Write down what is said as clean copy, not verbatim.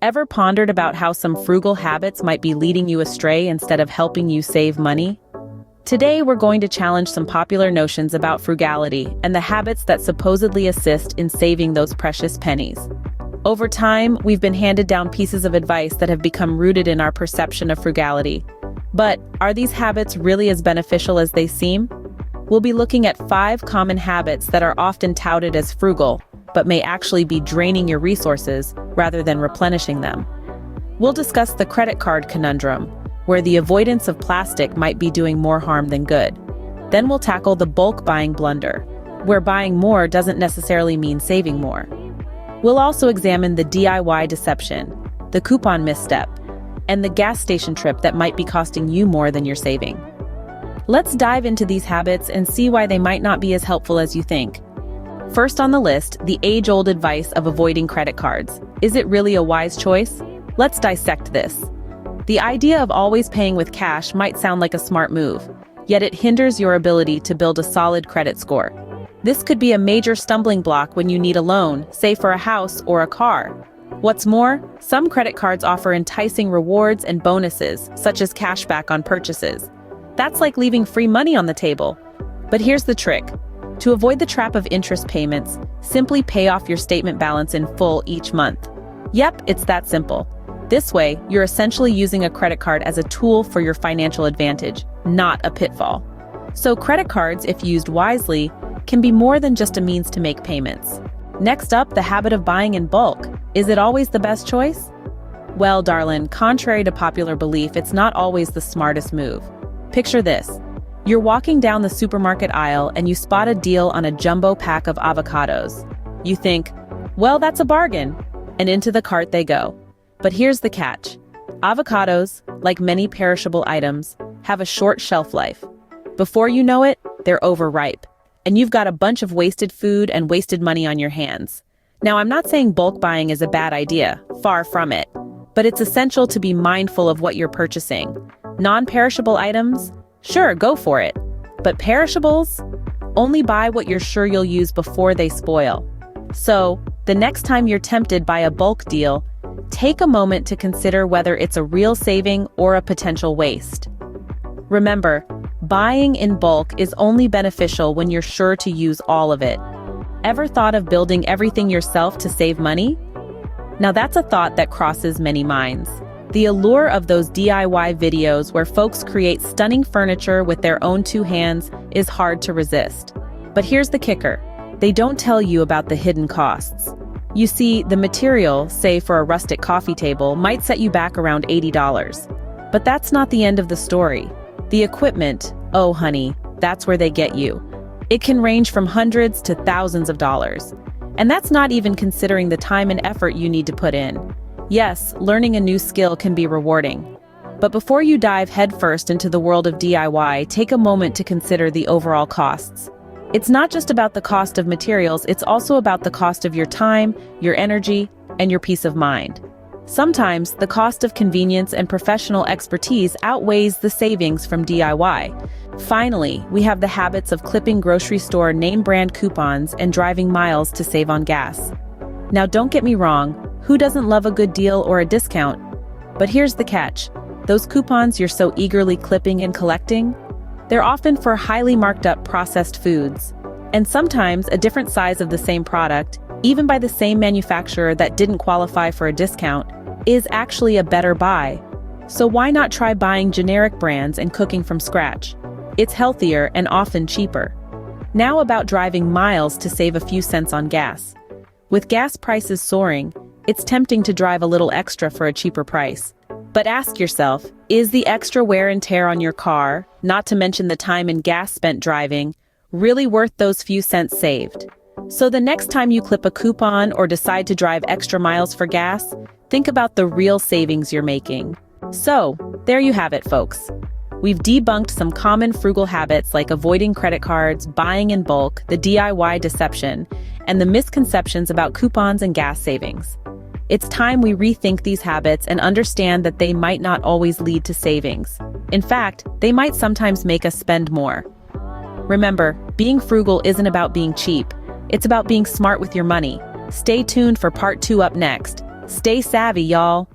Ever pondered about how some frugal habits might be leading you astray instead of helping you save money? Today, we're going to challenge some popular notions about frugality and the habits that supposedly assist in saving those precious pennies. Over time, we've been handed down pieces of advice that have become rooted in our perception of frugality. But are these habits really as beneficial as they seem? We'll be looking at 5 common habits that are often touted as frugal, but may actually be draining your resources rather than replenishing them. We'll discuss the credit card conundrum, where the avoidance of plastic might be doing more harm than good. Then we'll tackle the bulk buying blunder, where buying more doesn't necessarily mean saving more. We'll also examine the DIY deception, the coupon misstep, and the gas station trip that might be costing you more than you're saving. Let's dive into these habits and see why they might not be as helpful as you think. First on the list, the age-old advice of avoiding credit cards. Is it really a wise choice? Let's dissect this. The idea of always paying with cash might sound like a smart move, yet it hinders your ability to build a solid credit score. This could be a major stumbling block when you need a loan, say for a house or a car. What's more, some credit cards offer enticing rewards and bonuses, such as cashback on purchases. That's like leaving free money on the table. But here's the trick. To avoid the trap of interest payments, simply pay off your statement balance in full each month. Yep, it's that simple. This way, you're essentially using a credit card as a tool for your financial advantage, not a pitfall. So credit cards, if used wisely, can be more than just a means to make payments. Next up, the habit of buying in bulk. Is it always the best choice? Well, darling, contrary to popular belief, it's not always the smartest move. Picture this. You're walking down the supermarket aisle and you spot a deal on a jumbo pack of avocados. You think, well, that's a bargain, and into the cart they go. But here's the catch. Avocados, like many perishable items, have a short shelf life. Before you know it, they're overripe, and you've got a bunch of wasted food and wasted money on your hands. Now, I'm not saying bulk buying is a bad idea, far from it, but it's essential to be mindful of what you're purchasing. Non-perishable items? Sure, go for it. But perishables? Only buy what you're sure you'll use before they spoil. So, the next time you're tempted by a bulk deal, take a moment to consider whether it's a real saving or a potential waste. Remember, buying in bulk is only beneficial when you're sure to use all of it. Ever thought of building everything yourself to save money? Now that's a thought that crosses many minds. The allure of those DIY videos where folks create stunning furniture with their own 2 hands is hard to resist. But here's the kicker. They don't tell you about the hidden costs. You see, the material, say for a rustic coffee table, might set you back around $80. But that's not the end of the story. The equipment, oh honey, that's where they get you. It can range from hundreds to thousands of dollars. And that's not even considering the time and effort you need to put in. Yes, learning a new skill can be rewarding. But before you dive headfirst into the world of DIY, take a moment to consider the overall costs. It's not just about the cost of materials, it's also about the cost of your time, your energy, and your peace of mind. Sometimes, the cost of convenience and professional expertise outweighs the savings from DIY. Finally, we have the habits of clipping grocery store name-brand coupons and driving miles to save on gas. Now don't get me wrong, who doesn't love a good deal or a discount? But here's the catch. Those coupons you're so eagerly clipping and collecting? They're often for highly marked up processed foods. And sometimes a different size of the same product, even by the same manufacturer that didn't qualify for a discount, is actually a better buy. So why not try buying generic brands and cooking from scratch? It's healthier and often cheaper. Now about driving miles to save a few cents on gas. With gas prices soaring, it's tempting to drive a little extra for a cheaper price. But ask yourself, is the extra wear and tear on your car, not to mention the time and gas spent driving, really worth those few cents saved? So the next time you clip a coupon or decide to drive extra miles for gas, think about the real savings you're making. So, there you have it, folks. We've debunked some common frugal habits like avoiding credit cards, buying in bulk, the DIY deception, and the misconceptions about coupons and gas savings. It's time we rethink these habits and understand that they might not always lead to savings. In fact, they might sometimes make us spend more. Remember, being frugal isn't about being cheap. It's about being smart with your money. Stay tuned for part 2 up next. Stay savvy, y'all.